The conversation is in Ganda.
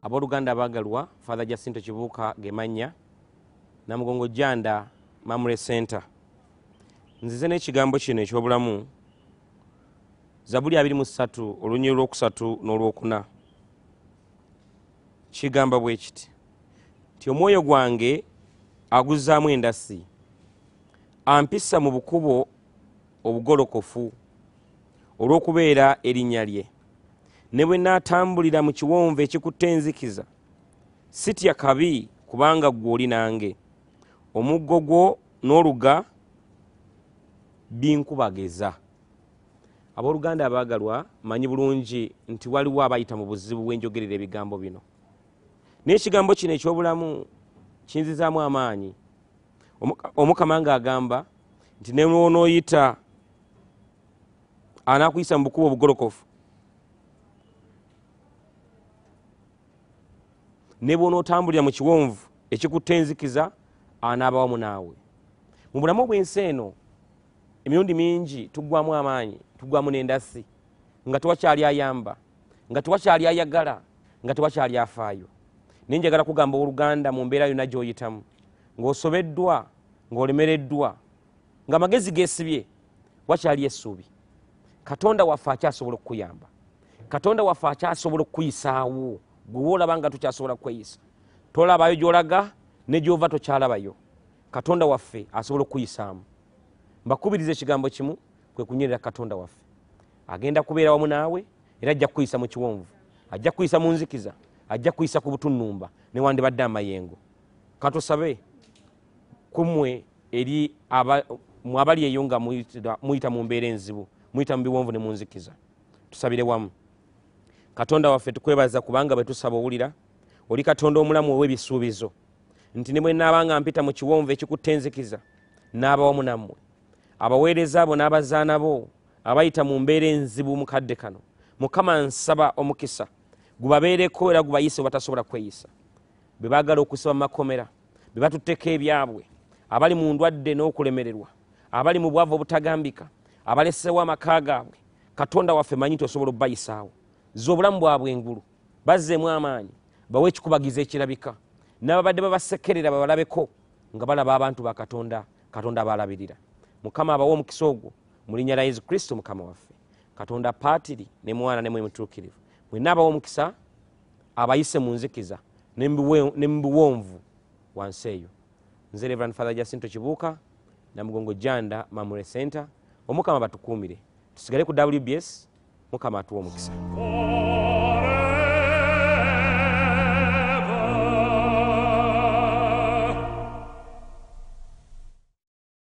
Abooluganda abaagalwa, Father Jacinto Kibuuka gemanya, Namugongo Janda Mamule Center. Nzize n'ekigambo kino eky'obulamu, Zabuli 23 olunyiri olwokusatu n'olwokuna. Kigamba bwe kiti nti omwoyo gwange aguzzaamu endasi, ampisa mu bukubo obugolokofu olw'okubeera erinnya lye. Ne bwe naatambulira mu kiwonvu ekikutte enzikiza, sitya kabi kubanga ggwe oli nange. Omuggo gwo n'oluga binkubageza. Abooluganda abaagalwa, manyi bulungi nti waliwo abayita mu buzibu bwenjogerera ebigambo bino. N'ekigambo kino eky'obulamu kinzizaamu amaanyi. Omukama ng'agamba nti ne bw'onooyita anaakuyisa mu bukubo obugolokofu, ne bw'onootambulira mu kiwonvu ekikutte enzikiza, anaaba wamu naawe. Mu bulamu bw'ensi eno emirundi mingi tuggwamu amaanyi, tuggwamu n'endasi, nga tewakyali ayamba, nga tewakyali ayagala, nga tewakyali afaayo. Naye njagala kugamba Oluganda mu mbeera yonna gy'oyitamu, ng'osobeddwa, ng'olemereddwa, ng'amagezi geesibye, wakyali essuubi. Katonda waffe akyasobola okukuyamba. Katonda waffe akyasobola okukuyisaawo, gwe olaba nga tukyasobola kweyisa. Tolabayo gy'olaga ne gy'ova tokyalabayo. Katonda waffe asobola okukuyisaamu. Mbakubiriza ekigambo kimu, kwe kunyerera Katonda waffe. Agenda kubeera wamu naawe era ajja kukuyisa mu kiwonvu, ajja kukuyisa mu nzikiza, ajja kukuyisa ku butunnumba newandibadde amayengo. Katusabe kummwe eri abali eyo nga muyita mu mbeera enzibu, muyita mu biwonvu ne mu nzikiza. Tusabire wamu. Katonda waffe tukwebaza kubanga bwe tusaba owulira. Oli Katonda omulamu ow'ebisuubizo, nti ne bwe naabanga mpita mu kiwonvu ekikutte enzikiza, naaba wamu nammwe. Abaweereza abo n'abazaana bo abayita mu mbeera enzibu mukadde kano, Mukama nsaba omukisa gubabeereko era gubayise we batasobola kweyisa. Be baagala okusiba mu makomera, be batutteko ebyabwe, abali mu ndwadde n'okulemererwa, abali mu bwavu obutagambika, abaleseewo amaka gaabwe, Katonda waffe manyi nti osobola obbayisaawo. Zza obulamu bwabwe engulu, bazzeemu amaanyi, bawe ekikubagiza ekirabika, n'ababadde babasekerera babalabeko nga balaba abantu ba Katonda, Katonda abalabirira. Mukama abawe omukisa ogwo mu linnya lya Yesu Kristo Mukama waffe. Katonda paatiri ne Mwana ne Mwoyo Mutuukirivu, mwenna abawe omukisa, abayise mu nzikiza ne mu biwonvu wansi eyo. Nze Reverend Father Jacinto Kibuuka, Namugongo Janda Mamule Center. Omukama batukuumire, tusigale ku WBS. Mukama atuwe omukisa.